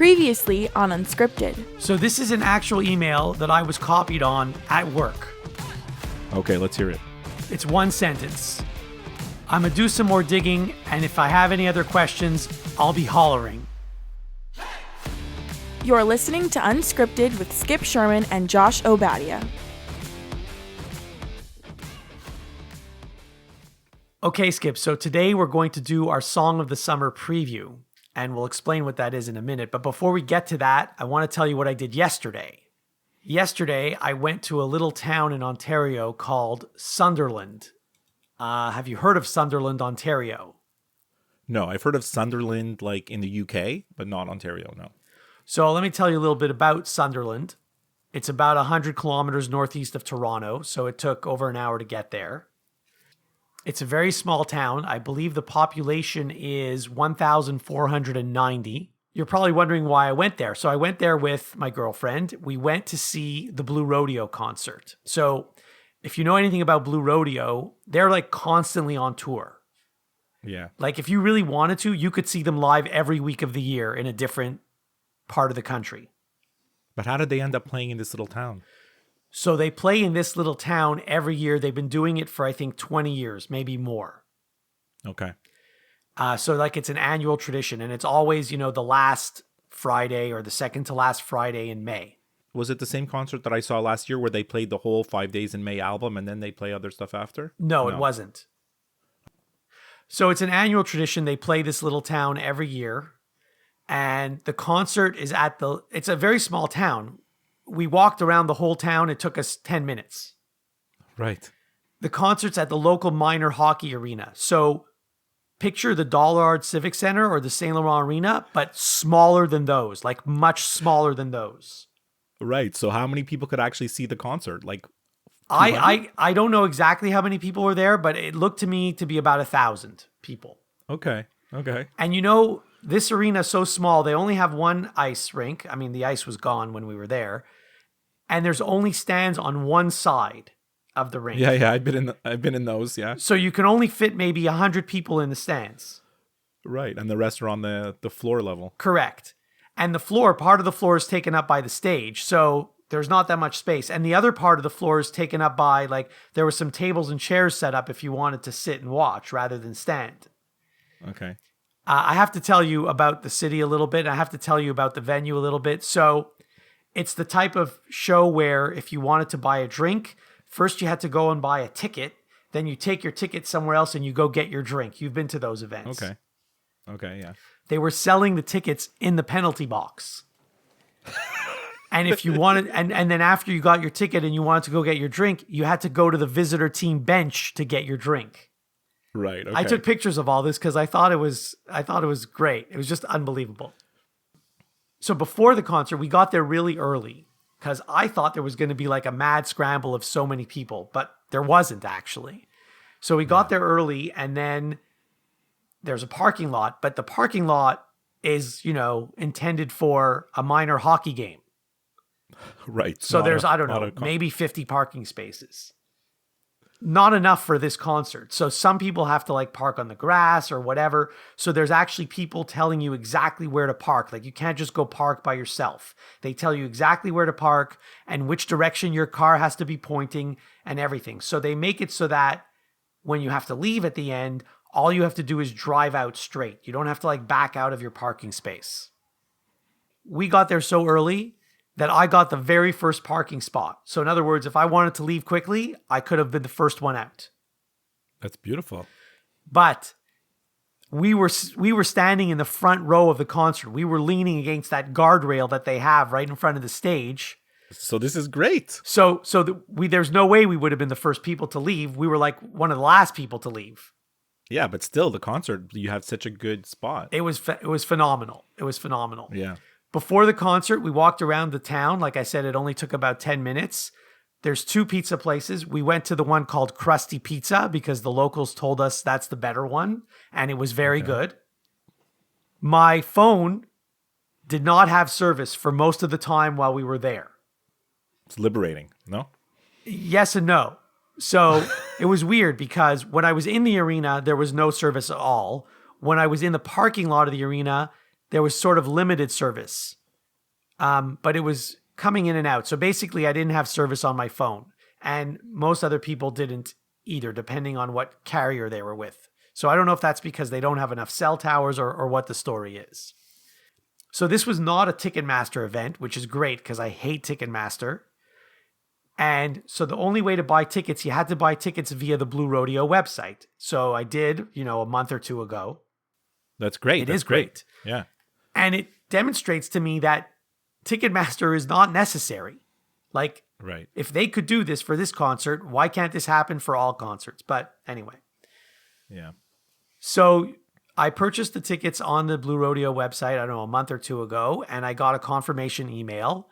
Previously on Unscripted. So this is an actual email that I was copied on at work. Okay, let's hear it. It's one sentence. I'm going to do some more digging, and if I have any other questions, I'll be hollering. You're listening to Unscripted with Skip Sherman and Josh Obadia. Okay, Skip, so today we're going to do our Song of the Summer preview, and we'll explain what that is in a minute. But before we get to that, I want to tell you what I did yesterday. Yesterday, I went to a little town in Ontario called Sunderland. Have you heard of Sunderland, Ontario? No, I've heard of Sunderland like in the UK, but not Ontario, no. So let me tell you a little bit about Sunderland. It's about 100 kilometers northeast of Toronto, so it took over an hour to get there. It's a very small town. I believe the population is 1,490. You're probably wondering why I went there. So I went there with my girlfriend. We went to see the Blue Rodeo concert. So if you know anything about Blue Rodeo, they're like constantly on tour. Yeah. Like if you really wanted to, you could see them live every week of the year in a different part of the country. But how did they end up playing in this little town? So they play in this little town every year. They've been doing it for, I think, 20 years, maybe more. Okay. So like it's an annual tradition, and it's always, the last Friday or the second to last Friday in May. Was it the same concert that I saw last year where they played the whole 5 Days in May album and then they play other stuff after? No, it wasn't. So it's an annual tradition. They play this little town every year, and the concert is it's a very small town. We walked around the whole town. It took us 10 minutes. Right. The concert's at the local minor hockey arena. So picture the Dollard Civic Center or the Saint Laurent Arena, but smaller than those, like much smaller than those. Right. So how many people could actually see the concert? Like, I don't know exactly how many people were there, but it looked to me to be about 1,000 people. Okay. And this arena is so small, they only have one ice rink. I mean, the ice was gone when we were there. And there's only stands on one side of the rink. Yeah, I've been in those, yeah. So you can only fit maybe 100 people in the stands. Right, and the rest are on the floor level. Correct. And part of the floor is taken up by the stage, so there's not that much space. And the other part of the floor is taken up by, there were some tables and chairs set up if you wanted to sit and watch rather than stand. Okay. I have to tell you about the city a little bit. I have to tell you about the venue a little bit. So it's the type of show where if you wanted to buy a drink, first you had to go and buy a ticket. Then you take your ticket somewhere else and you go get your drink. You've been to those events. Okay, yeah. They were selling the tickets in the penalty box. And if you wanted, and then after you got your ticket and you wanted to go get your drink, you had to go to the visitor team bench to get your drink. Right. Okay. I took pictures of all this because I thought it was great. It was just unbelievable. So before the concert, we got there really early because I thought there was going to be like a mad scramble of so many people, but there wasn't actually. So we got there early, and then there's a parking lot, but the parking lot is, intended for a minor hockey game. Right. So there's, maybe 50 parking spaces. Not enough for this concert. So some people have to park on the grass or whatever. So there's actually people telling you exactly where to park. Like you can't just go park by yourself. They tell you exactly where to park and which direction your car has to be pointing and everything. So they make it so that when you have to leave at the end, all you have to do is drive out straight. You don't have to back out of your parking space. We got there so early that I got the very first parking spot. So in other words, if I wanted to leave quickly, I could have been the first one out. That's beautiful. But we were standing in the front row of the concert. We were leaning against that guardrail that they have right in front of the stage. So this is great. So there's no way we would have been the first people to leave. We were one of the last people to leave. Yeah, but still, the concert, you have such a good spot. It was phenomenal. It was phenomenal. Yeah. Before the concert, we walked around the town. Like I said, it only took about 10 minutes. There's 2 pizza places. We went to the one called Krusty Pizza because the locals told us that's the better one, and it was very good. My phone did not have service for most of the time while we were there. It's liberating, no? Yes and no. So it was weird because when I was in the arena, there was no service at all. When I was in the parking lot of the arena, there was sort of limited service, but it was coming in and out. So basically, I didn't have service on my phone, and most other people didn't either, depending on what carrier they were with. So I don't know if that's because they don't have enough cell towers or what the story is. So this was not a Ticketmaster event, which is great because I hate Ticketmaster. And so the only way to buy tickets, you had to buy tickets via the Blue Rodeo website. So I did, a month or two ago. That's great. It is great. Yeah. And it demonstrates to me that Ticketmaster is not necessary. Like, right. If they could do this for this concert, why can't this happen for all concerts? But anyway. Yeah. So I purchased the tickets on the Blue Rodeo website, I don't know, a month or two ago, and I got a confirmation email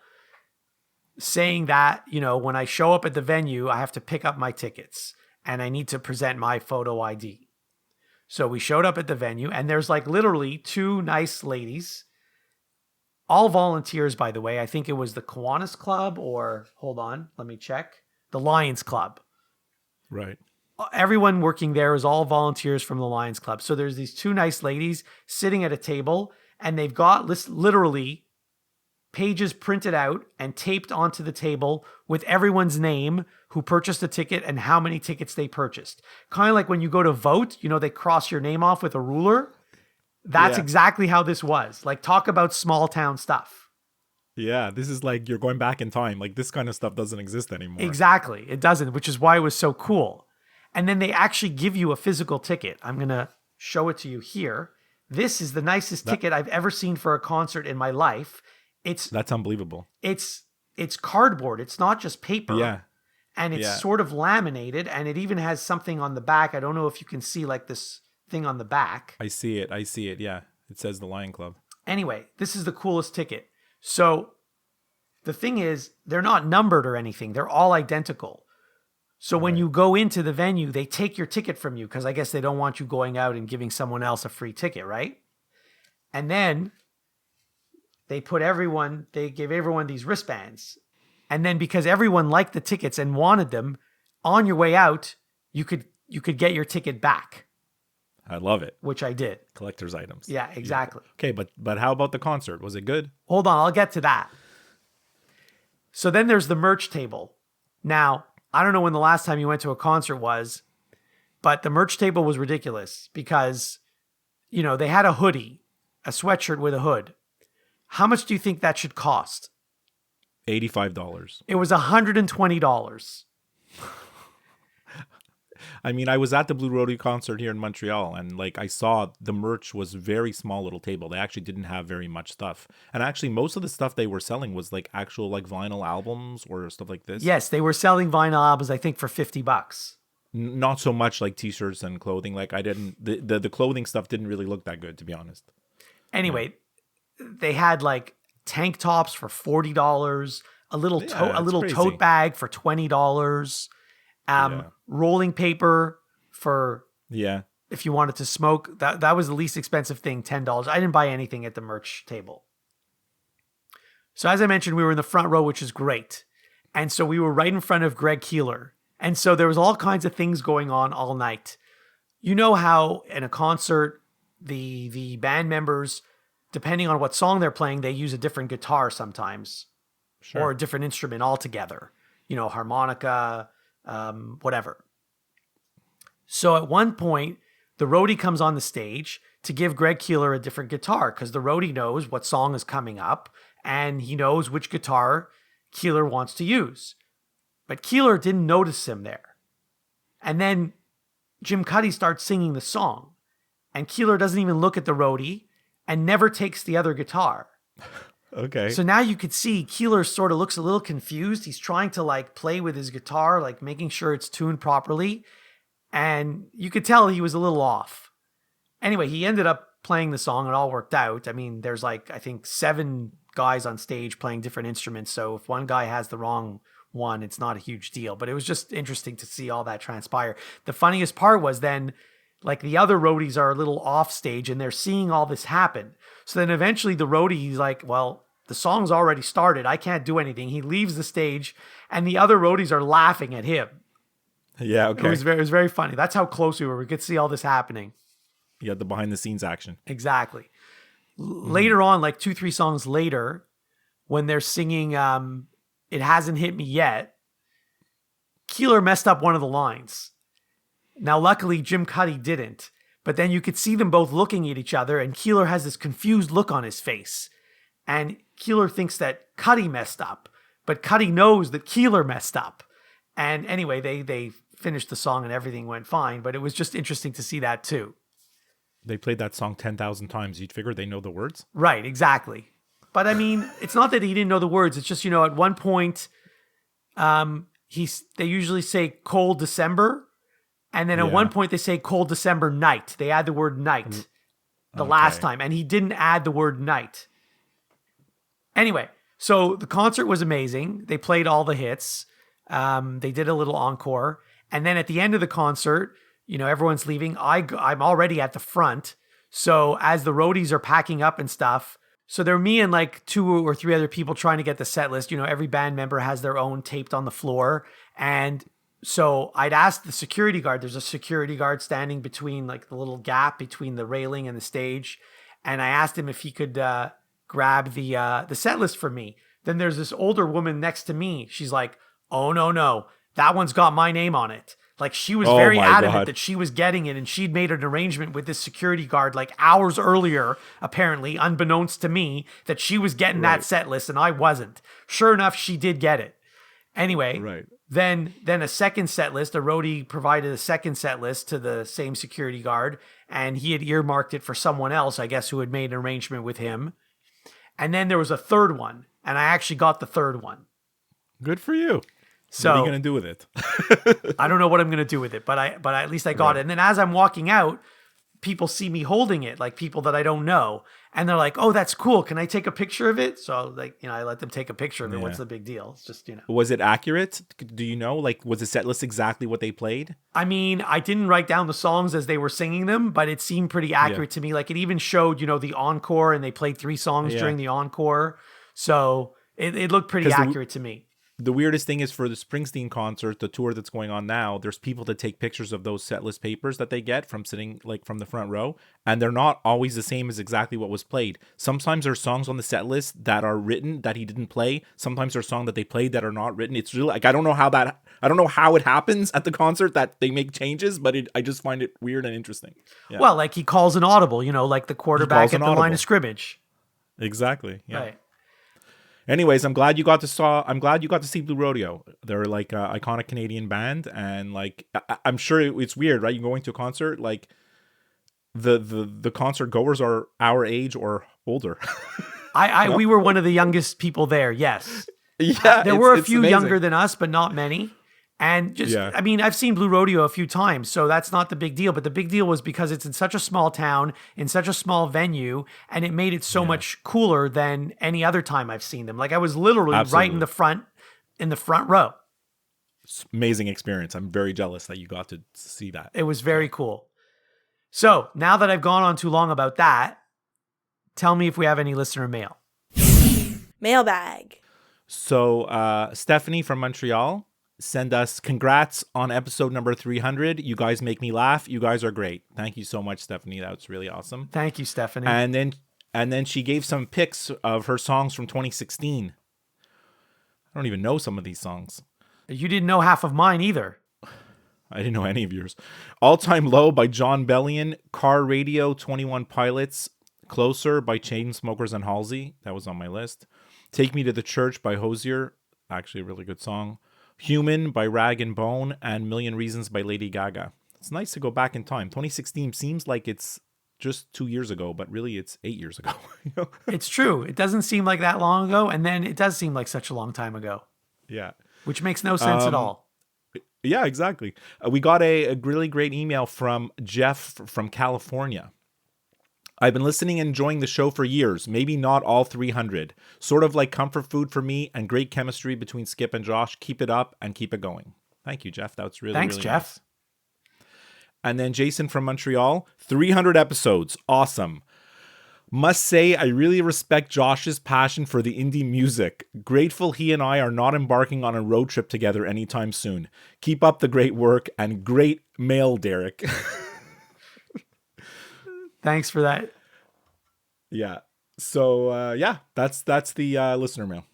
saying that, when I show up at the venue, I have to pick up my tickets and I need to present my photo ID. So we showed up at the venue, and there's like literally two nice ladies, all volunteers, by the way. I think it was the Kiwanis Club or, hold on, let me check, the Lions Club. Right. Everyone working there is all volunteers from the Lions Club. So there's these two nice ladies sitting at a table, and they've got literally pages printed out and taped onto the table with everyone's name who purchased a ticket and how many tickets they purchased. Kind of like when you go to vote, they cross your name off with a ruler. That's exactly how this was. Like, talk about small town stuff. Yeah, this is like you're going back in time. Like, this kind of stuff doesn't exist anymore. Exactly. It doesn't, which is why it was so cool. And then they actually give you a physical ticket. I'm going to show it to you here. This is the nicest ticket I've ever seen for a concert in my life. That's unbelievable. It's cardboard. It's not just paper. Yeah. And it's sort of laminated, and it even has something on the back. I don't know if you can see like this thing on the back. I see it. Yeah. It says the Lion Club. Anyway, this is the coolest ticket. So the thing is, they're not numbered or anything. They're all identical. So when you go into the venue, they take your ticket from you because I guess they don't want you going out and giving someone else a free ticket, right? And then they give everyone these wristbands. And then because everyone liked the tickets and wanted them, on your way out, you could get your ticket back. I love it. Which I did. Collector's items. Yeah, exactly. Okay, but how about the concert? Was it good? Hold on, I'll get to that. So then there's the merch table. Now, I don't know when the last time you went to a concert was, but the merch table was ridiculous because, they had a hoodie, a sweatshirt with a hood. How much do you think that should cost? $85. It was $120. I mean, I was at the Blue Rodeo concert here in Montreal, and I saw the merch was very small little table. They actually didn't have very much stuff. And actually, most of the stuff they were selling was actual vinyl albums or stuff like this. Yes, they were selling vinyl albums, I think, for $50. Not so much like t-shirts and clothing. The clothing stuff didn't really look that good, to be honest. Anyway, they had tank tops for $40, a little tote bag for $20. Rolling paper for if you wanted to smoke. That was the least expensive thing, $10. I didn't buy anything at the merch table. So as I mentioned, we were in the front row, which is great. And so we were right in front of Greg Keeler. And so there was all kinds of things going on all night. You know how in a concert, the band members, depending on what song they're playing, they use a different guitar sometimes. Sure. Or a different instrument altogether. Harmonica, whatever. So at one point, the roadie comes on the stage to give Greg Keeler a different guitar because the roadie knows what song is coming up and he knows which guitar Keeler wants to use. But Keeler didn't notice him there. And then Jim Cuddy starts singing the song and Keeler doesn't even look at the roadie and never takes the other guitar. Okay. So now you could see Keeler sort of looks a little confused. He's trying to play with his guitar, making sure it's tuned properly. And you could tell he was a little off. Anyway, he ended up playing the song. It all worked out. I mean, there's I think 7 guys on stage playing different instruments. So if one guy has the wrong one, it's not a huge deal. But it was just interesting to see all that transpire. The funniest part was then the other roadies are a little off stage and they're seeing all this happen. So then eventually the roadie, he's like, well, the song's already started. I can't do anything. He leaves the stage and the other roadies are laughing at him. Yeah, okay. It was very funny. That's how close we were. We could see all this happening. You had the behind the scenes action. Exactly. Later on, like 2-3 songs later, when they're singing It Hasn't Hit Me Yet, Keeler messed up one of the lines. Now, luckily, Jim Cuddy didn't. But then you could see them both looking at each other, and Keeler has this confused look on his face. And Keeler thinks that Cuddy messed up, but Cuddy knows that Keeler messed up. And anyway, they finished the song and everything went fine, but it was just interesting to see that too. They played that song 10,000 times. You'd figure they know the words? Right, exactly. But I mean, it's not that he didn't know the words. It's just, at one point, they usually say cold December. And then at one point they say cold December night. They add the word night the last time. And he didn't add the word night. Anyway, so the concert was amazing. They played all the hits. They did a little encore. And then at the end of the concert, everyone's leaving. I'm already at the front. So as the roadies are packing up and stuff, so they're me and like 2 or 3 other people trying to get the set list. Every band member has their own taped on the floor. And so I'd asked the security guard, there's a security guard standing between like the little gap between the railing and the stage. And I asked him if he could grab the set list for me. Then there's this older woman next to me. She's like, oh, no, that one's got my name on it. Like she was very adamant that she was getting it, and she'd made an arrangement with this security guard like hours earlier, apparently, unbeknownst to me, that she was getting that set list and I wasn't. Sure enough, she did get it. Anyway, then a second set list, a roadie provided a second set list to the same security guard, and he had earmarked it for someone else, I guess, who had made an arrangement with him. And then there was a third one, and I actually got the third one. Good for you. So, what are you going to do with it? I don't know what I'm going to do with it, but at least I got it. And then as I'm walking out, people see me holding it, like people that I don't know. And they're like, oh, that's cool. Can I take a picture of it? So I let them take a picture of it. What's the big deal? It's just, Was it accurate? Do you know? Like, was the set list exactly what they played? I mean, I didn't write down the songs as they were singing them, but it seemed pretty accurate to me. Like it even showed, the encore, and they played 3 songs during the encore. So it looked pretty accurate to me. The weirdest thing is for the Springsteen concert, the tour that's going on now, there's people that take pictures of those set list papers that they get from sitting like from the front row, and they're not always the same as exactly what was played. Sometimes there's songs on the set list that are written that he didn't play. Sometimes there's songs that they played that are not written. It's really like I don't know how it happens at the concert that they make changes, but I just find it weird and interesting. Yeah. Well, like he calls an audible, like the quarterback at the line of scrimmage. Exactly. Yeah. Right. Anyways, I'm glad you got to see Blue Rodeo. They're like an iconic Canadian band, and like I'm sure it's weird, right? You're going to a concert, like the concert goers are our age or older. We were one of the youngest people there. Yes. Yeah. There were a few younger than us, but not many. And just, I mean, I've seen Blue Rodeo a few times, so that's not the big deal. But the big deal was because it's in such a small town, in such a small venue, and it made it so much cooler than any other time I've seen them. Like I was literally right in the front row. It's amazing experience. I'm very jealous that you got to see that. It was very cool. So now that I've gone on too long about that, tell me if we have any listener mail. Mailbag. So Stephanie from Montreal send us congrats on episode number 300. You guys make me laugh. You guys are great. Thank you so much, Stephanie. That was really awesome. Thank you, Stephanie. And then she gave some pics of her songs from 2016. I don't even know some of these songs. You didn't know half of mine either. I didn't know any of yours. All Time Low by John Bellion, Car Radio, 21 Pilots, Closer by Chainsmokers and Halsey. That was on my list. Take Me to the Church by Hozier. Actually a really good song. Human by Rag and Bone, and Million Reasons by Lady Gaga. It's nice to go back in time. 2016 seems like it's just 2 years ago, but really it's 8 years ago. It's true. It doesn't seem like that long ago, and then it does seem like such a long time ago. Yeah. Which makes no sense at all. Yeah, exactly. We got a really great email from Jeff from California. I've been listening and enjoying the show for years, maybe not all 300. Sort of like comfort food for me, and great chemistry between Skip and Josh. Keep it up and keep it going. Thank you, Jeff. That's really, Thanks, really Jeff. Nice. And then Jason from Montreal, 300 episodes. Awesome. Must say, I really respect Josh's passion for the indie music. Grateful he and I are not embarking on a road trip together anytime soon. Keep up the great work, and great mail, Derek. Thanks for that. Yeah. So yeah, that's the listener mail.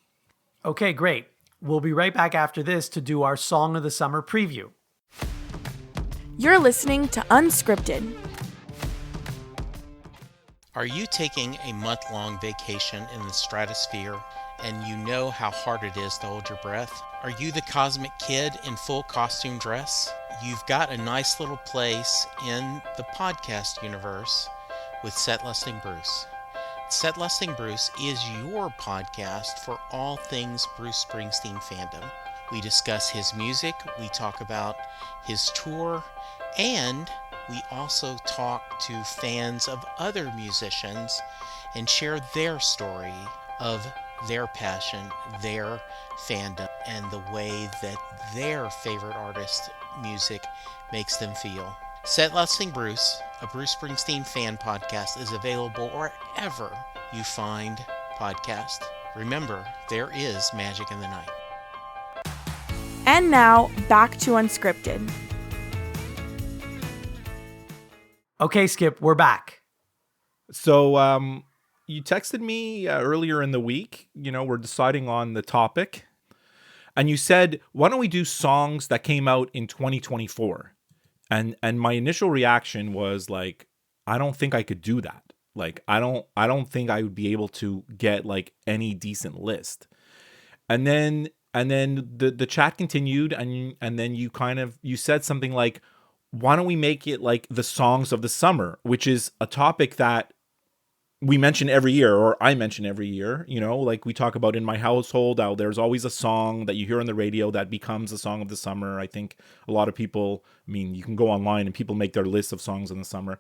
Okay, great. We'll be right back after this to do our Song of the Summer preview. You're listening to Unscripted. Are you taking a month-long vacation in the stratosphere and you know how hard it is to hold your breath? Are you the cosmic kid in full costume dress? You've got a nice little place in the podcast universe with Set Listing Bruce. Set Listing Bruce is your podcast for all things Bruce Springsteen fandom. We discuss his music, we talk about his tour, and we also talk to fans of other musicians and share their story of their passion, their fandom, and the way that their favorite artist music makes them feel. Set Listing Bruce, a Bruce Springsteen fan podcast, is available wherever you find podcasts. Remember, there is magic in the night. And now, back to Unscripted. Okay, Skip, we're back. So you texted me earlier in the week. We're deciding on the topic. And you said, why don't we do songs that came out in 2024? And my initial reaction was like, I don't think I could do that. Like, I don't think I would be able to get like any decent list. And then the chat continued, and then you said something like, why don't we make it like the songs of the summer, which is a topic that we mention every year, or I mention every year, like we talk about in my household, how there's always a song that you hear on the radio that becomes a song of the summer. I think a lot of people, you can go online and people make their lists of songs in the summer.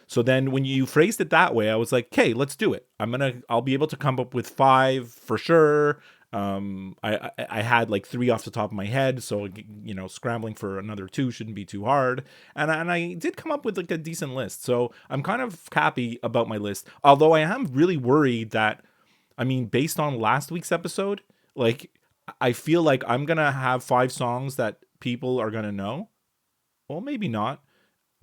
So then when you phrased it that way, I was like, okay, let's do it. I'll be able to come up with 5 for sure. I had like 3 off the top of my head, so scrambling for another 2 shouldn't be too hard. And I did come up with like a decent list, so I'm kind of happy about my list. Although I am really worried that, based on last week's episode, like I feel like I'm gonna have 5 songs that people are gonna know. Well, maybe not,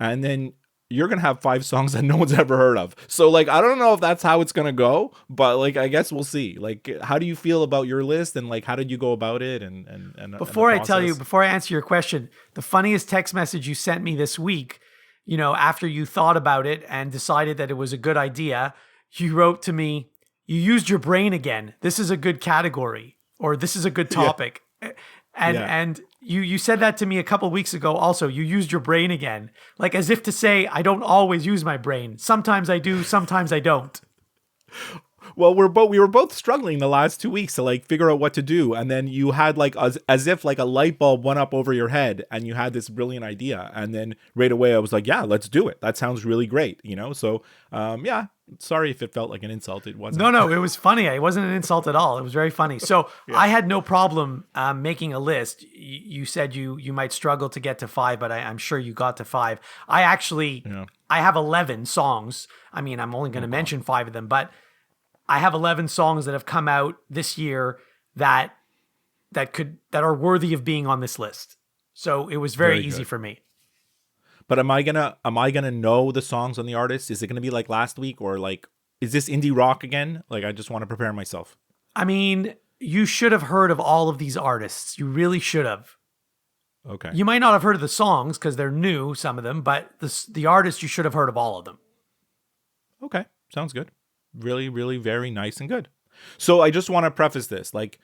and then you're going to have 5 songs that no one's ever heard of. So like, I don't know if that's how it's going to go, but like, I guess we'll see. Like, how do you feel about your list? And like, how did you go about it? And before I answer your question, the funniest text message you sent me this week, after you thought about it and decided that it was a good idea, you wrote to me, you used your brain again. This is a good category, or this is a good topic. Yeah. And you said that to me a couple of weeks ago also. You used your brain again, like as if to say, I don't always use my brain. Sometimes I do, sometimes I don't. Well, we were both struggling the last 2 weeks to like figure out what to do, and then you had like as if like a light bulb went up over your head, and you had this brilliant idea, and then right away I was like, yeah, let's do it. That sounds really great, So yeah. Sorry if it felt like an insult. It wasn't. No, it was funny. It wasn't an insult at all. It was very funny. So yeah. I had no problem making a list. You said you might struggle to get to 5, but I'm sure you got to 5. I actually, I have 11 songs. I'm only going to mention 5 of them, but I have 11 songs that have come out this year that are worthy of being on this list. So it was very easy for me. But am I gonna know the songs on the artist? Is it gonna be like last week, or like, is this indie rock again? Like, I just want to prepare myself. You should have heard of all of these artists. You really should have. Okay. You might not have heard of the songs because they're new, some of them, but the artists, you should have heard of all of them. Okay, sounds good. Really, really very nice and good. So I just want to preface this, like,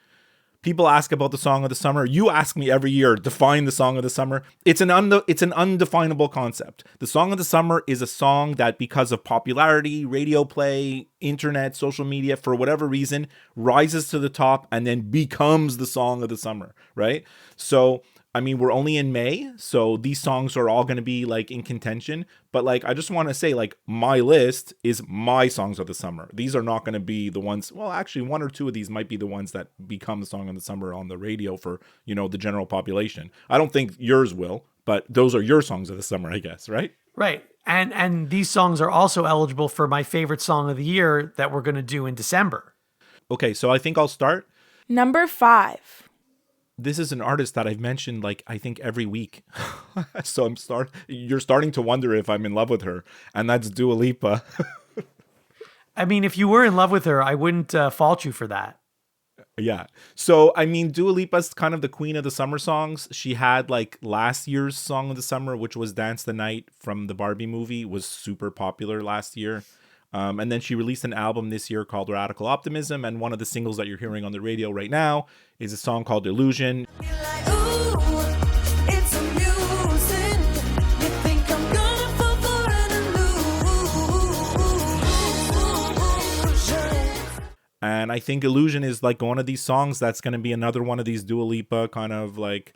people ask about the song of the summer. You ask me every year, define the song of the summer. It's an undefinable concept. The song of the summer is a song that, because of popularity, radio play, internet, social media, for whatever reason, rises to the top and then becomes the song of the summer, right? So, we're only in May, so these songs are all going to be like in contention. But like, I just want to say, like, my list is my songs of the summer. These are not going to be the ones. Well, actually, 1 or 2 of these might be the ones that become the song of the summer on the radio for, the general population. I don't think yours will, but those are your songs of the summer, I guess, right? Right. And these songs are also eligible for my favorite song of the year that we're going to do in December. Okay, so I think I'll start. Number 5. This is an artist that I've mentioned, like, I think every week. So you're starting to wonder if I'm in love with her. And that's Dua Lipa. I mean, if you were in love with her, I wouldn't fault you for that. Yeah. So, I mean, Dua Lipa's kind of the queen of the summer songs. She had like last year's song of the summer, which was Dance the Night from the Barbie movie, was super popular last year. And then she released an album this year called Radical Optimism. And one of the singles that you're hearing on the radio right now is a song called Illusion. And I think Illusion is like one of these songs that's going to be another one of these Dua Lipa kind of like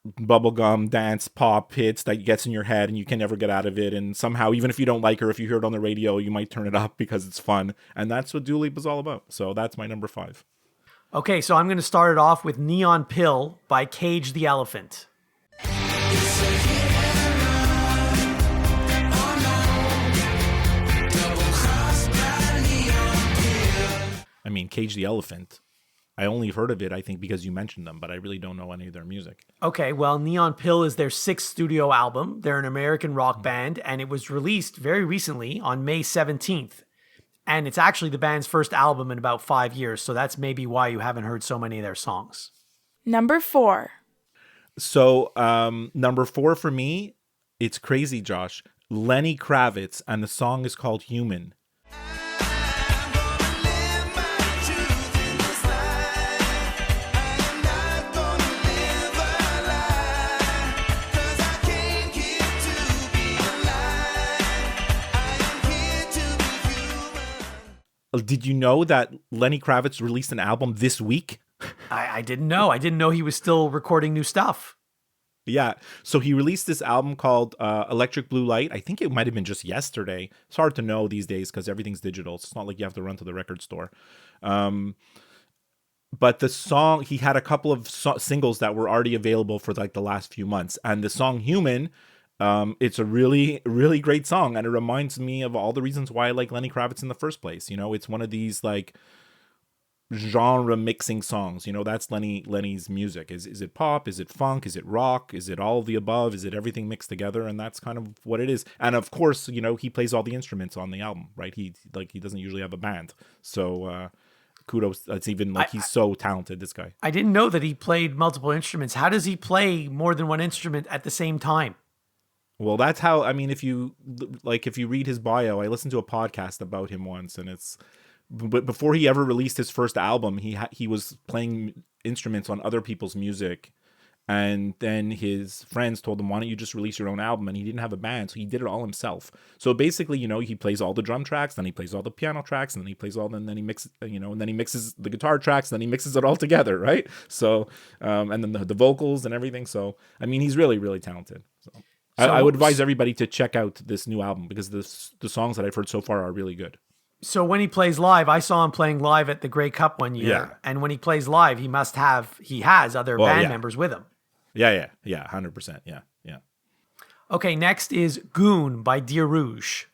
bubblegum dance pop hits that gets in your head and you can never get out of it. And somehow, even if you don't like her, if you hear it on the radio, you might turn it up because it's fun. And that's what Dua Lipa's all about. So that's my number 5. Okay, so I'm going to start it off with Neon Pill by Cage the Elephant. I mean, Cage the Elephant. I only heard of it, I think, because you mentioned them, but I really don't know any of their music. Okay, well, Neon Pill is their 6th studio album. They're an American rock band, and it was released very recently on May 17th. And it's actually the band's first album in about 5 years, so that's maybe why you haven't heard so many of their songs. Number 4. So, number 4 for me, it's crazy, Josh. Lenny Kravitz, and the song is called Human. Did you know that Lenny Kravitz released an album this week? I didn't know. I didn't know he was still recording new stuff. Yeah. So he released this album called Electric Blue Light. I think it might have been just yesterday. It's hard to know these days because everything's digital. It's not like you have to run to the record store. But the song, he had a couple of singles that were already available for like the last few months. And the song Human, it's a really, really great song. And it reminds me of all the reasons why I like Lenny Kravitz in the first place. You know, it's one of these like genre mixing songs. You know, that's Lenny's music. Is it pop? Is it funk? Is it rock? Is it all of the above? Is it everything mixed together? And that's kind of what it is. And of course, you know, he plays all the instruments on the album, right? He doesn't usually have a band. So kudos. It's even like he's so talented, this guy. I didn't know that he played multiple instruments. How does he play more than one instrument at the same time? Well, that's how, I mean, if you read his bio, I listened to a podcast about him once, and but before he ever released his first album, he was playing instruments on other people's music. And then his friends told him, why don't you just release your own album? And he didn't have a band, so he did it all himself. So basically, you know, he plays all the drum tracks, then he plays all the piano tracks, and then he plays and then he mixes, you know, and then he mixes the guitar tracks, and then he mixes it all together, right? So, and then the vocals and everything. So, I mean, he's really, really talented. So I would advise everybody to check out this new album because the songs that I've heard so far are really good. So when he plays live, I saw him playing live at the Grey Cup one year. Yeah. And when he plays live, he has other band members with him. Yeah, 100%. Yeah. Okay, next is Goon by Dear Rouge.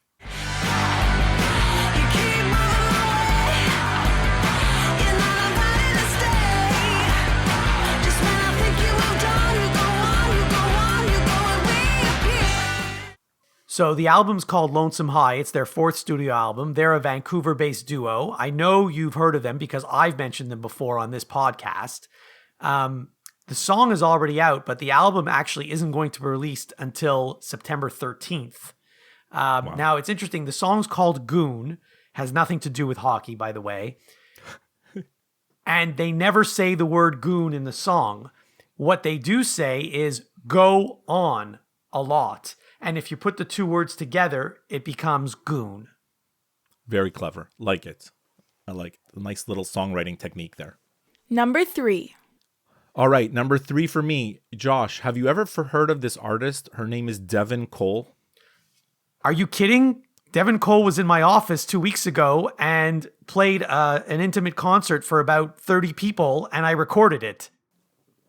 So the album's called Lonesome High. It's their 4th studio album. They're a Vancouver-based duo. I know you've heard of them because I've mentioned them before on this podcast. The song is already out, but the album actually isn't going to be released until September 13th. Wow. Now, it's interesting. The song's called Goon. Has nothing to do with hockey, by the way. And they never say the word goon in the song. What they do say is go on a lot. And if you put the two words together, it becomes goon. Very clever. Like it. I like a nice little songwriting technique there. Number 3. All right, number 3 for me. Josh, have you ever heard of this artist? Her name is Devin Cole. Are you kidding? Devin Cole was in my office 2 weeks ago and played an intimate concert for about 30 people, and I recorded it.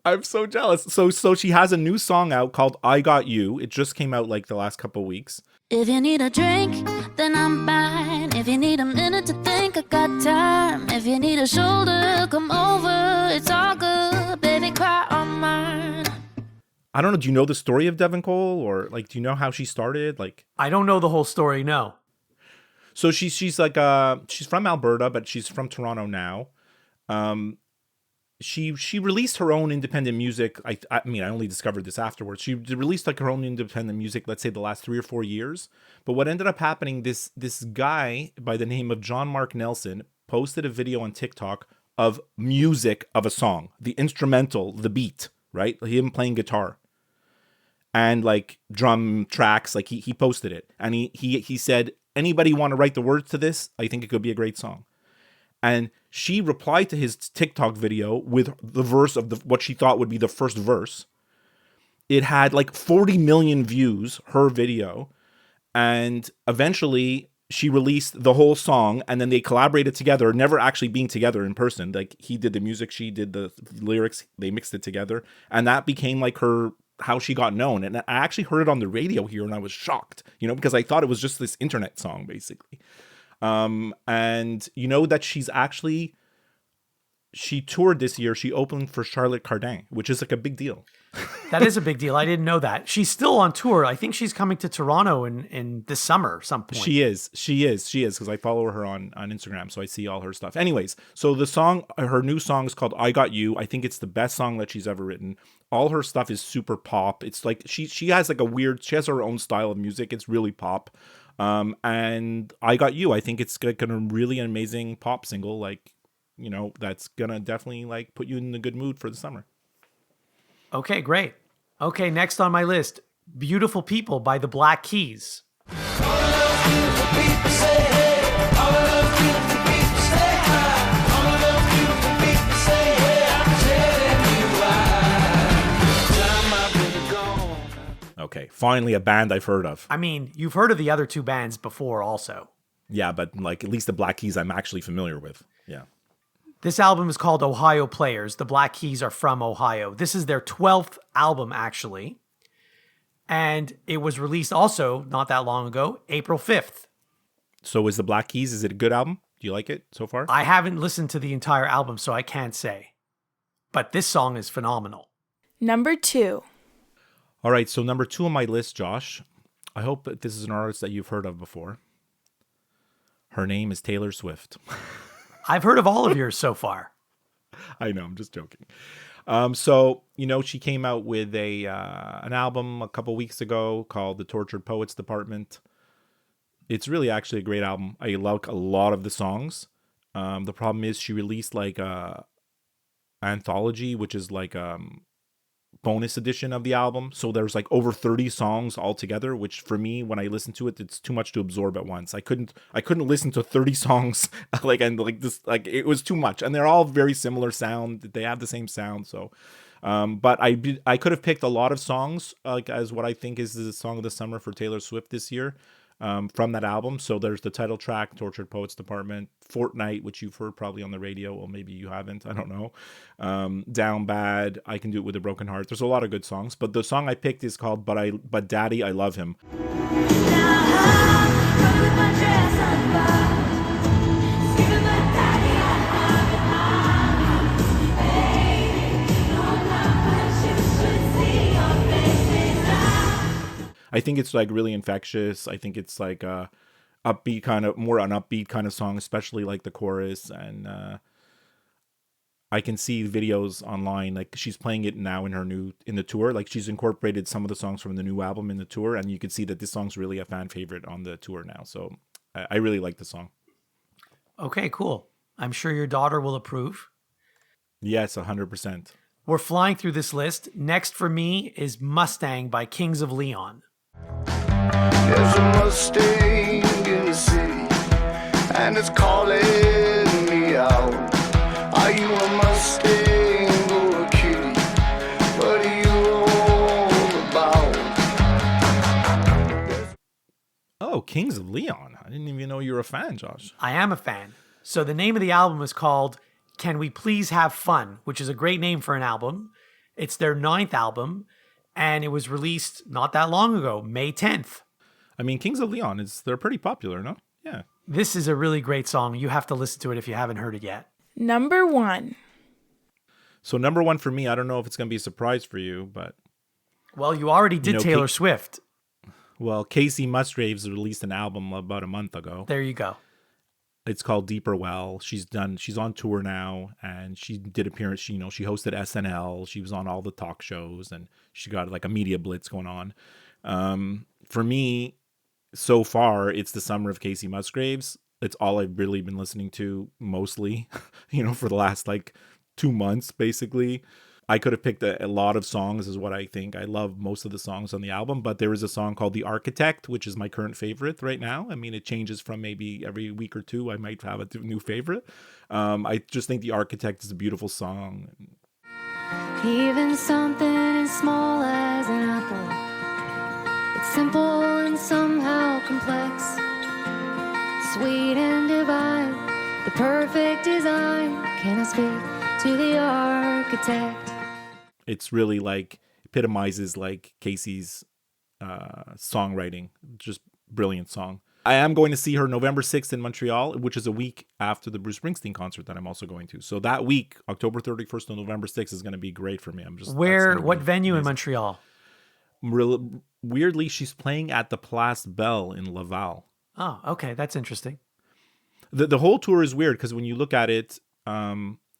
I'm so jealous. So she has a new song out called I Got You. It just came out like the last couple of weeks. If you need a drink, then I'm fine. If you need a minute to think, I got time. If you need a shoulder, come over. It's all good, baby, cry on mine. I don't know. Do you know the story of Devin Cole, or like, do you know how she started? Like, I don't know the whole story, no. So she's like she's from Alberta, but she's from Toronto now. She released her own independent music. I mean, I only discovered this afterwards. She released like her own independent music, let's say the last 3 or 4 years. But what ended up happening, this guy by the name of John Mark Nelson posted a video on TikTok of music of a song, the instrumental, the beat, right? Him playing guitar and like drum tracks. Like he posted it, and he said, anybody want to write the words to this? I think it could be a great song. And she replied to his TikTok video with the verse of what she thought would be the first verse. It had like 40 million views, her video. And eventually she released the whole song, and then they collaborated together, never actually being together in person. Like he did the music, she did the lyrics, they mixed it together. And that became like how she got known. And I actually heard it on the radio here, and I was shocked, because I thought it was just this internet song basically. And that she toured this year. She opened for Charlotte Cardin, which is like a big deal. That is a big deal. I didn't know that. She's still on tour. I think she's coming to Toronto in this summer some point. She is because I follow her on Instagram, so I see all her stuff. Anyways, so the song, her new song is called I Got You. I think it's the best song that she's ever written. All her stuff is super pop. It's like she has like she has her own style of music. It's really pop. And I Got You, I think it's like a really amazing pop single, like, that's gonna definitely like put you in a good mood for the summer. Okay, great. Okay, next on my list, Beautiful People by the Black Keys. Okay, finally a band I've heard of. I mean, you've heard of the other two bands before also. Yeah, but like at least the Black Keys I'm actually familiar with. Yeah. This album is called Ohio Players. The Black Keys are from Ohio. This is their 12th album, actually. And it was released also not that long ago, April 5th. So is the Black Keys, is it a good album? Do you like it so far? I haven't listened to the entire album, so I can't say. But this song is phenomenal. Number 2. All right, so number 2 on my list, Josh. I hope that this is an artist that you've heard of before. Her name is Taylor Swift. I've heard of all of yours so far. I know, I'm just joking. So, she came out with an album a couple weeks ago called The Tortured Poets Department. It's really actually a great album. I like a lot of the songs. The problem is she released like a anthology, which is like bonus edition of the album. So there's like over 30 songs altogether, which for me, when I listen to it, it's too much to absorb at once. I couldn't listen to 30 songs it was too much. And they're all very similar sound. They have the same sound. So, but I could have picked a lot of songs like as what I think is the song of the summer for Taylor Swift this year. From that album. So there's the title track, Tortured Poets Department, Fortnight, which you've heard probably on the radio, or maybe you haven't, I don't know. Down Bad, I Can Do It With a Broken Heart. There's a lot of good songs, but the song I picked is called But Daddy, I Love Him. I think it's like really infectious. I think it's like a upbeat kind of, more an upbeat kind of song, especially like the chorus. And I can see videos online, like she's playing it now in the tour. Like she's incorporated some of the songs from the new album in the tour, and you can see that this song's really a fan favorite on the tour now. So I really like the song. Okay, cool. I'm sure your daughter will approve. Yes, 100%. We're flying through this list. Next for me is Mustang by Kings of Leon. There's a Mustang in the city, and it's calling me out. Are you a Mustang or a kitty? What are you all about? Oh, Kings of Leon. I didn't even know you were a fan, Josh. I am a fan. So the name of the album is called Can We Please Have Fun, which is a great name for an album. It's their 9th album, and it was released not that long ago, May 10th. I mean, Kings of Leon, they're pretty popular, no? Yeah. This is a really great song. You have to listen to it if you haven't heard it yet. Number 1. So number 1 for me, I don't know if it's going to be a surprise for you, but... Well, you already did Taylor Swift. Well, Casey Musgraves released an album about a month ago. There you go. It's called Deeper Well. She's on tour now, and she did appearance. She hosted SNL. She was on all the talk shows, and she got like a media blitz going on. For me, so far, it's the summer of Casey Musgraves. It's all I've really been listening to mostly, for the last like 2 months, basically. I could have picked a lot of songs is what I think. I love most of the songs on the album, but there is a song called The Architect, which is my current favorite right now. I mean, it changes from maybe every week or two. I might have a new favorite. I just think The Architect is a beautiful song. Even something as small as an apple, it's simple and somehow complex, sweet and divine, the perfect design. Can I speak to the architect? It's really like epitomizes like Casey's songwriting. Just brilliant song. I am going to see her November 6th in Montreal, which is a week after the Bruce Springsteen concert that I'm also going to. So that week, October 31st to November 6th, is going to be great for me. What venue in Montreal? Weirdly, she's playing at the Place Belle in Laval. Oh, okay. That's interesting. The whole tour is weird because when you look at it,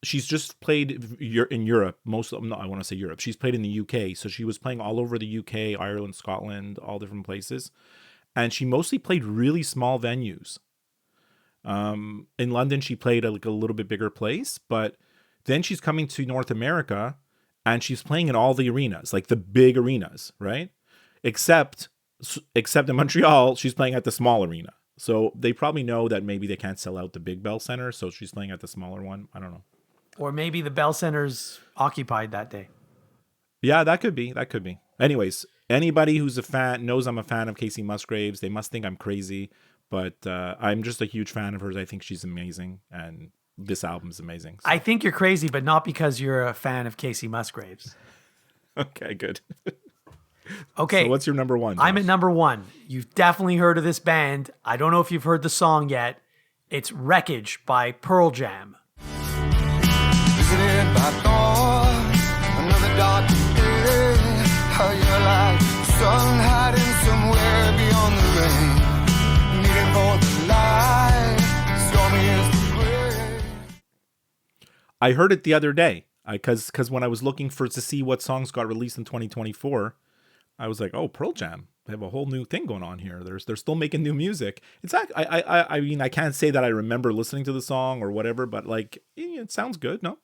she's just played in Europe. I want to say Europe. She's played in the UK. So she was playing all over the UK, Ireland, Scotland, all different places. And she mostly played really small venues. In London, she played a little bit bigger place. But then she's coming to North America and she's playing in all the arenas, like the big arenas, right? Except in Montreal, she's playing at the small arena. So they probably know that maybe they can't sell out the big Bell Center. So she's playing at the smaller one. I don't know. Or maybe the Bell Center's occupied that day. Yeah, that could be. Anyways, anybody who's a fan knows I'm a fan of Casey Musgraves. They must think I'm crazy, but I'm just a huge fan of hers. I think she's amazing, and this album's amazing. So. I think you're crazy, but not because you're a fan of Casey Musgraves. Okay, good. Okay. So what's your number one, Josh? I'm at number one. You've definitely heard of this band. I don't know if you've heard the song yet. It's Wreckage by Pearl Jam. Visited by thorns, another dark day. How you're like sun hiding somewhere beyond the rain, needing for the light, stormy is the gray. I heard it the other day because when I was looking to see what songs got released in 2024, I was like, oh, Pearl Jam. They have a whole new thing going on here. They're still making new music. It's I mean, I can't say that I remember listening to the song or whatever, but like it sounds good, no?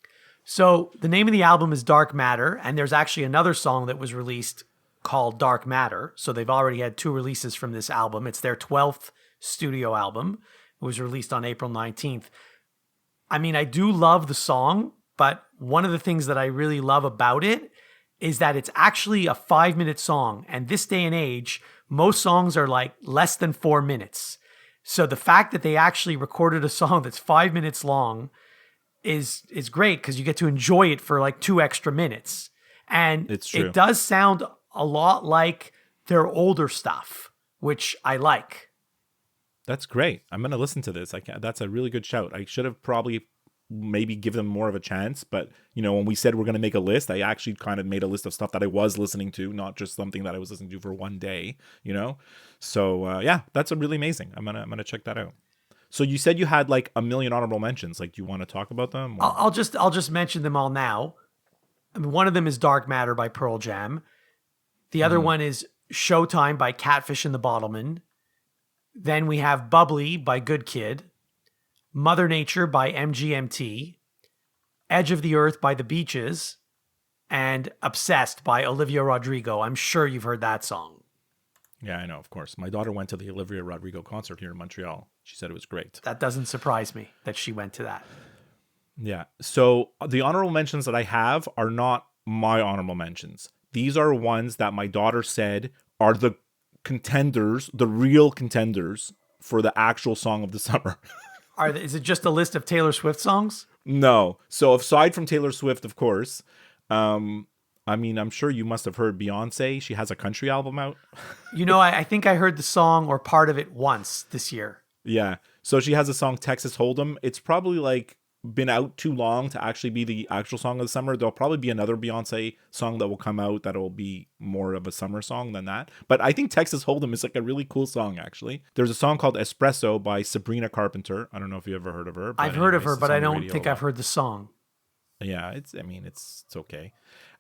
So the name of the album is Dark Matter, and there's actually another song that was released called Dark Matter. So they've already had 2 releases from this album. It's their 12th studio album. It was released on April 19th. I mean, I do love the song, but one of the things that I really love about it is that it's actually a 5-minute song. And this day and age, most songs are like less than 4 minutes. So the fact that they actually recorded a song that's 5 minutes long is great because you get to enjoy it for like 2 extra minutes. And it's true. It does sound a lot like their older stuff, which I like. That's great. I'm going to listen to this. That's a really good shout. I should have probably maybe give them more of a chance. But, when we said we're going to make a list, I actually kind of made a list of stuff that I was listening to, not just something that I was listening to for one day, So, yeah, that's really amazing. I'm going to check that out. So you said you had like a million honorable mentions. Like, do you want to talk about them? Or? I'll just mention them all now. I mean, one of them is Dark Matter by Pearl Jam. The other one is Showtime by Catfish and the Bottlemen. Then we have Bubbly by Good Kid. Mother Nature by MGMT. Edge of the Earth by The Beaches. And Obsessed by Olivia Rodrigo. I'm sure you've heard that song. Yeah, I know, of course. My daughter went to the Olivia Rodrigo concert here in Montreal. She said it was great. That doesn't surprise me that she went to that. Yeah. So the honorable mentions that I have are not my honorable mentions. These are ones that my daughter said are the contenders, the real contenders for the actual song of the summer. Is it just a list of Taylor Swift songs? No. So aside from Taylor Swift, of course, I mean, I'm sure you must have heard Beyonce. She has a country album out. I think I heard the song or part of it once this year. Yeah. So she has a song, Texas Hold'em. It's probably like been out too long to actually be the actual song of the summer. There'll probably be another Beyonce song that will come out that will be more of a summer song than that. But I think Texas Hold'em is like a really cool song, actually. There's a song called Espresso by Sabrina Carpenter. I don't know if you ever heard of her. I've heard of her, but I don't think I've heard the song. Yeah, it's okay.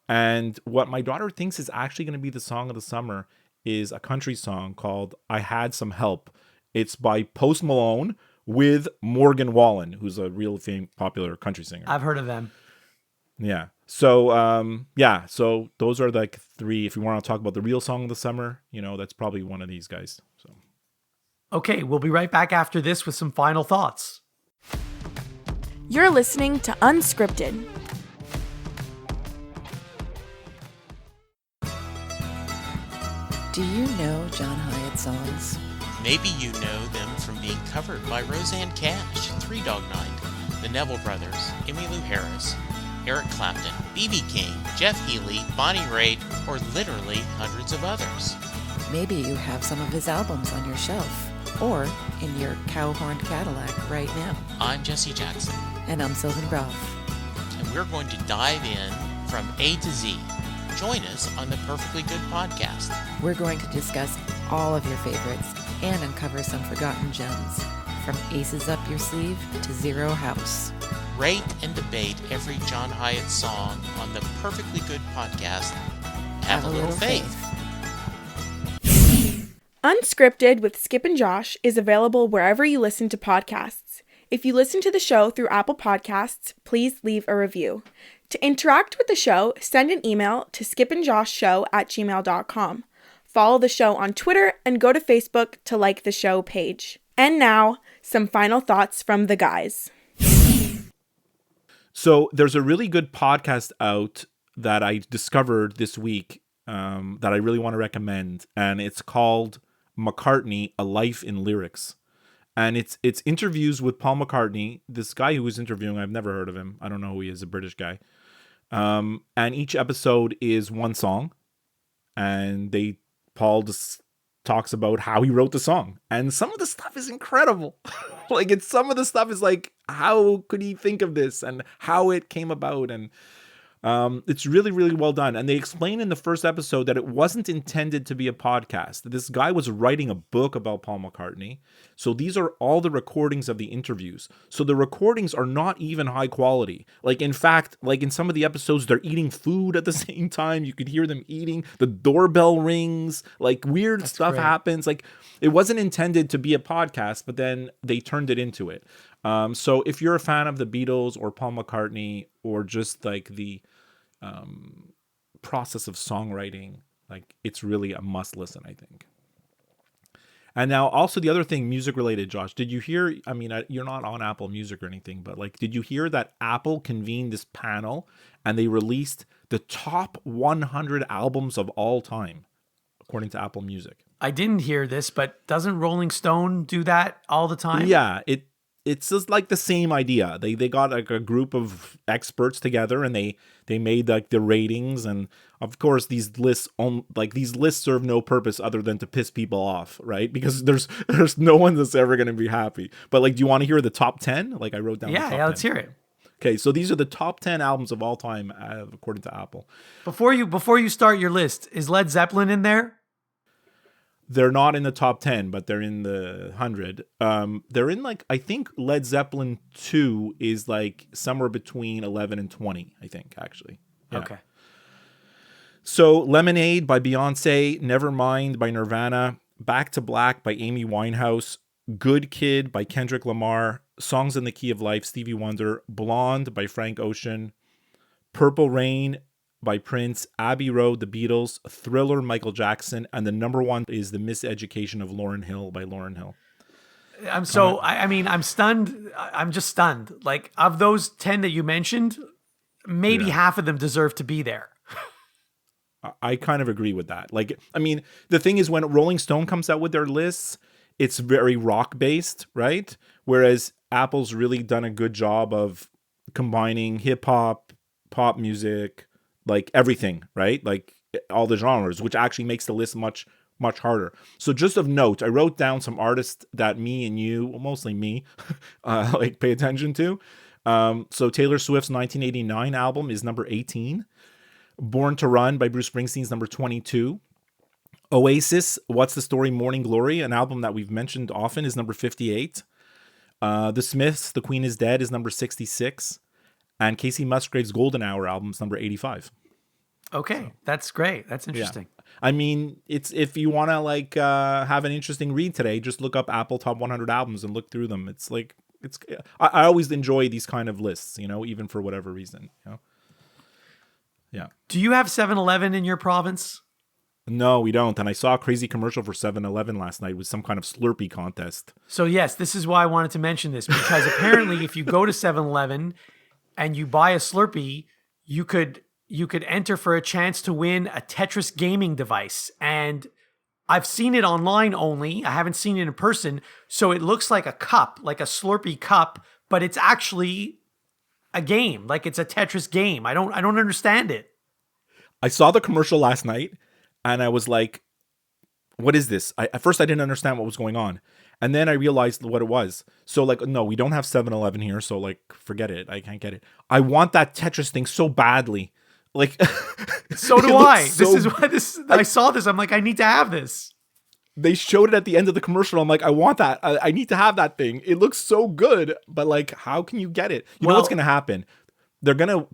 And what my daughter thinks is actually going to be the song of the summer is a country song called I Had Some Help. It's by Post Malone with Morgan Wallen, who's a real popular country singer. I've heard of them. Yeah. So, so those are like three. If you want to talk about the real song of the summer, that's probably one of these guys. So, okay, we'll be right back after this with some final thoughts. You're listening to Unscripted. Do you know John Hyatt songs? Maybe you know them from being covered by Roseanne Cash, Three Dog Night, the Neville Brothers, Emmylou Harris, Eric Clapton, B.B. King, Jeff Healey, Bonnie Raitt, or literally hundreds of others. Maybe you have some of his albums on your shelf or in your cow-horned Cadillac right now. I'm Jesse Jackson. And I'm Sylvan Groff. And we're going to dive in from A to Z. Join us on the Perfectly Good podcast. We're going to discuss all of your favorites and uncover some forgotten gems, from Aces Up Your Sleeve to Zero House. Rate and debate every John Hyatt song on the Perfectly Good podcast. Have a little faith. Unscripted with Skip and Josh is available wherever you listen to podcasts. If you listen to the show through Apple Podcasts, please leave a review. To interact with the show, send an email to skipandjoshshow@gmail.com. Follow the show on Twitter and go to Facebook to like the show page. And now, some final thoughts from the guys. So there's a really good podcast out that I discovered this week that I really want to recommend. And it's called McCartney, A Life in Lyrics. And it's interviews with Paul McCartney, this guy who was interviewing. I've never heard of him. I don't know who he is, a British guy. And each episode is one song. And Paul just talks about how he wrote the song. And some of the stuff is incredible. Some of the stuff is like, how could he think of this and how it came about? And it's really, really well done. And they explain in the first episode that it wasn't intended to be a podcast. This guy was writing a book about Paul McCartney. So these are all the recordings of the interviews. So the recordings are not even high quality. In fact, in some of the episodes, they're eating food at the same time. You could hear them eating. The doorbell rings. Weird That's stuff great. happens. It wasn't intended to be a podcast, but then they turned it into it. So if you're a fan of the Beatles or Paul McCartney or just the process of songwriting, it's really a must listen, I think. And now also the other thing, music related, Josh, did you hear, you're not on Apple Music or anything, but did you hear that Apple convened this panel and they released the top 100 albums of all time, according to Apple Music? I didn't hear this, but doesn't Rolling Stone do that all the time? Yeah, it's just the same idea. They got a group of experts together and they made the ratings, and of course these lists serve no purpose other than to piss people off, right? Because there's no one that's ever going to be happy. But do you want to hear the top 10? I wrote down. Yeah, the top let's 10. hear it. Okay, so these are the top 10 albums of all time according to Apple. Before you start your list, is Led Zeppelin in there? They're not in the top 10, but they're in the 100. They're in I think Led Zeppelin 2 is somewhere between 11 and 20, I think, actually. Yeah. Okay. So Lemonade by Beyonce, Nevermind by Nirvana, Back to Black by Amy Winehouse, Good Kid by Kendrick Lamar, Songs in the Key of Life, Stevie Wonder, Blonde by Frank Ocean, Purple Rain by Prince, Abbey Road, The Beatles, Thriller, Michael Jackson, and the number one is The Miseducation of Lauryn Hill by Lauryn Hill. I'm stunned. I'm just stunned. Of those 10 that you mentioned, maybe half of them deserve to be there. I kind of agree with that. The thing is, when Rolling Stone comes out with their lists, it's very rock based, right? Whereas Apple's really done a good job of combining hip hop, pop music, everything, right? All the genres, which actually makes the list much, much harder. So just of note, I wrote down some artists that me and you, well, mostly me, pay attention to. So Taylor Swift's 1989 album is number 18. Born to Run by Bruce Springsteen's number 22. Oasis, What's the Story, Morning Glory, an album that we've mentioned often, is number 58. The Smiths, The Queen is Dead, is number 66. And Casey Musgrave's Golden Hour album is number 85. Okay, that's great. That's interesting. Yeah. I mean, it's if you want to like have an interesting read today, just look up Apple Top 100 albums and look through them. It's like I always enjoy these kind of lists, you know, even for whatever reason. You know? Yeah. Do you have 7-Eleven in your province? No, we don't. And I saw a crazy commercial for 7-Eleven last night with some kind of Slurpee contest. So yes, this is why I wanted to mention this, because apparently if you go to 7-Eleven and you buy a Slurpee, you could enter for a chance to win a Tetris gaming device. And I've seen it online only. I haven't seen it in person. So it looks like a cup, like a Slurpee cup, but it's actually a game. Like it's a Tetris game. I don't understand it. I saw the commercial last night and I was like, what is this? At first I didn't understand what was going on. And then I realized what it was. So like, no, we don't have 7-Eleven here. So like, forget it. I can't get it. I want that Tetris thing so badly. Like, so do I. I saw this. I'm like, I need to have this. They showed it at the end of the commercial. I'm like, I want that. I need to have that thing. It looks so good, but like, how can you get it? You know what's going to happen?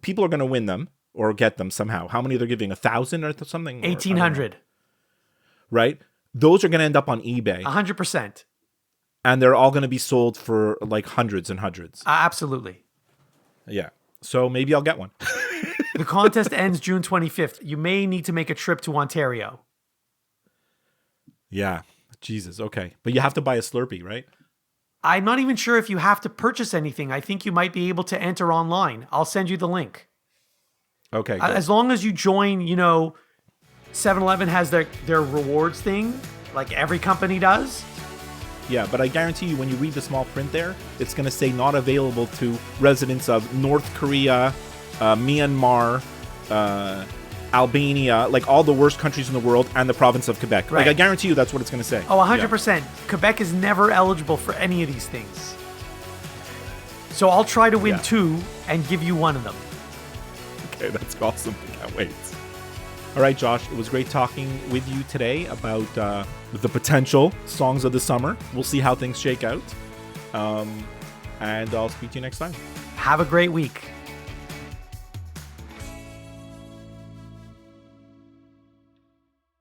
People are going to win them or get them somehow. How many they're giving? 1,000 or something? 1,800. Right? Those are going to end up on eBay. 100%. And they're all going to be sold for like hundreds and hundreds. Absolutely. Yeah. So maybe I'll get one. The contest ends June 25th. You may need to make a trip to Ontario. Yeah. Jesus. Okay. But you have to buy a Slurpee, right? I'm not even sure if you have to purchase anything. I think you might be able to enter online. I'll send you the link. Okay. Good. As long as you join, 7-Eleven has their rewards thing, like every company does. Yeah, but I guarantee you when you read the small print there, it's going to say not available to residents of North Korea, Myanmar, Albania, like all the worst countries in the world, and the province of Quebec. Right. Like I guarantee you that's what it's going to say. Oh, 100%. Yeah. Quebec is never eligible for any of these things. So I'll try to win 2 and give you one of them. Okay, that's awesome. I can't wait. All right, Josh, it was great talking with you today about the potential songs of the summer. We'll see how things shake out. And I'll speak to you next time. Have a great week.